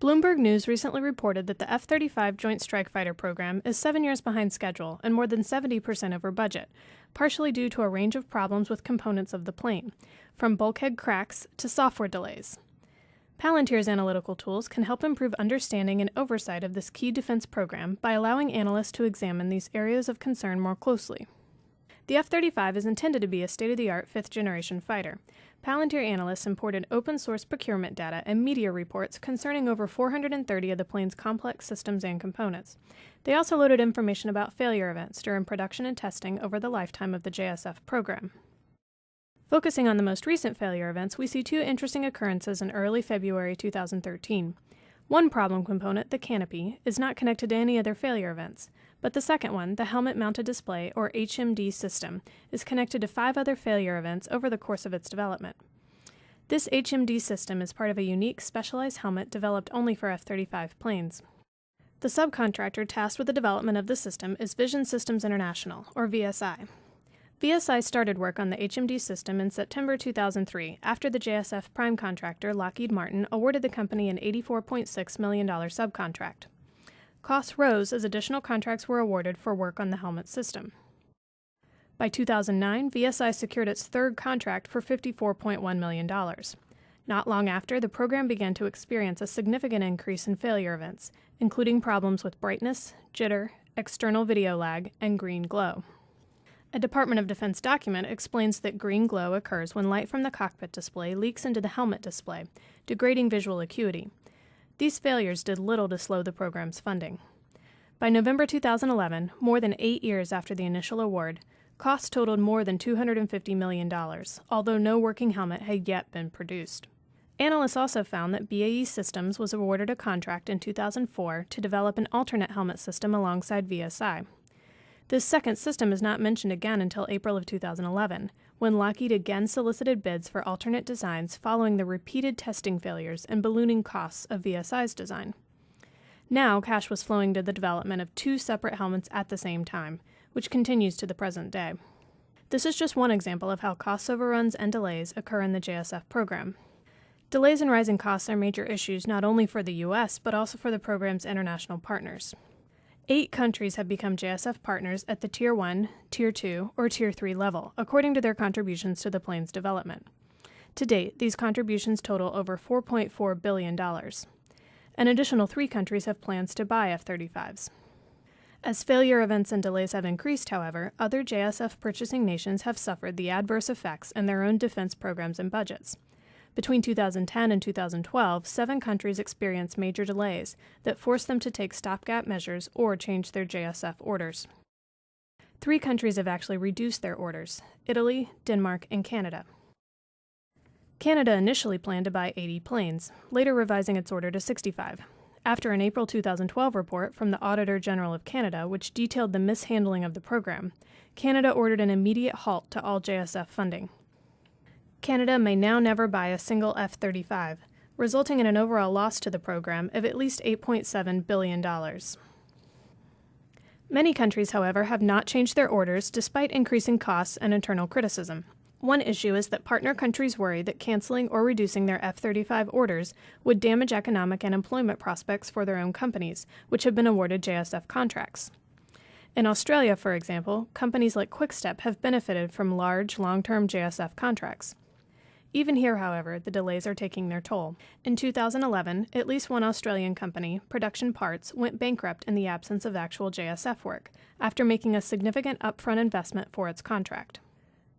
Bloomberg News recently reported that the F-35 Joint Strike Fighter program is 7 years behind schedule and more than 70% over budget, partially due to a range of problems with components of the plane, from bulkhead cracks to software delays. Palantir's analytical tools can help improve understanding and oversight of this key defense program by allowing analysts to examine these areas of concern more closely. The F-35 is intended to be a state-of-the-art fifth-generation fighter. Palantir analysts imported open-source procurement data and media reports concerning over 430 of the plane's complex systems and components. They also loaded information about failure events during production and testing over the lifetime of the JSF program. Focusing on the most recent failure events, we see two interesting occurrences in early February 2013. One problem component, the canopy, is not connected to any other failure events, but the second one, the helmet-mounted display, or HMD system, is connected to 5 other failure events over the course of its development. This HMD system is part of a unique specialized helmet developed only for F-35 planes. The subcontractor tasked with the development of the system is Vision Systems International, or VSI. VSI started work on the HMD system in September 2003 after the JSF prime contractor Lockheed Martin awarded the company an $84.6 million subcontract. Costs rose as additional contracts were awarded for work on the helmet system. By 2009, VSI secured its third contract for $54.1 million. Not long after, the program began to experience a significant increase in failure events, including problems with brightness, jitter, external video lag, and green glow. A Department of Defense document explains that green glow occurs when light from the cockpit display leaks into the helmet display, degrading visual acuity. These failures did little to slow the program's funding. By November 2011, more than 8 years after the initial award, costs totaled more than $250 million, although no working helmet had yet been produced. Analysts also found that BAE Systems was awarded a contract in 2004 to develop an alternate helmet system alongside VSI. This second system is not mentioned again until April of 2011, when Lockheed again solicited bids for alternate designs following the repeated testing failures and ballooning costs of VSI's design. Now, cash was flowing to the development of 2 separate helmets at the same time, which continues to the present day. This is just one example of how cost overruns and delays occur in the JSF program. Delays and rising costs are major issues not only for the U.S., but also for the program's international partners. 8 countries have become JSF partners at the Tier 1, Tier 2, or Tier 3 level, according to their contributions to the plane's development. To date, these contributions total over $4.4 billion. An additional 3 countries have plans to buy F-35s. As failure events and delays have increased, however, other JSF purchasing nations have suffered the adverse effects in their own defense programs and budgets. Between 2010 and 2012, 7 countries experienced major delays that forced them to take stopgap measures or change their JSF orders. 3 countries have actually reduced their orders: Italy, Denmark, and Canada. Canada initially planned to buy 80 planes, later revising its order to 65. After an April 2012 report from the Auditor General of Canada, which detailed the mishandling of the program, Canada ordered an immediate halt to all JSF funding. Canada may now never buy a single F-35, resulting in an overall loss to the program of at least $8.7 billion. Many countries, however, have not changed their orders despite increasing costs and internal criticism. One issue is that partner countries worry that canceling or reducing their F-35 orders would damage economic and employment prospects for their own companies, which have been awarded JSF contracts. In Australia, for example, companies like Quickstep have benefited from large, long-term JSF contracts. Even here, however, the delays are taking their toll. In 2011, at least one Australian company, Production Parts, went bankrupt in the absence of actual JSF work, after making a significant upfront investment for its contract.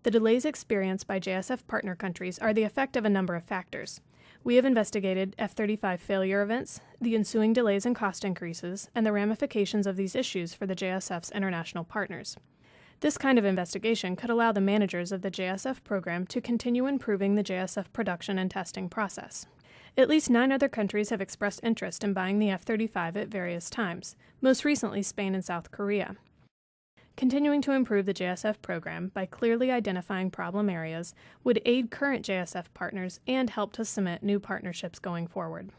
The delays experienced by JSF partner countries are the effect of a number of factors. We have investigated F-35 failure events, the ensuing delays and cost increases, and the ramifications of these issues for the JSF's international partners. This kind of investigation could allow the managers of the JSF program to continue improving the JSF production and testing process. At least 9 other countries have expressed interest in buying the F-35 at various times, most recently Spain and South Korea. Continuing to improve the JSF program by clearly identifying problem areas would aid current JSF partners and help to cement new partnerships going forward.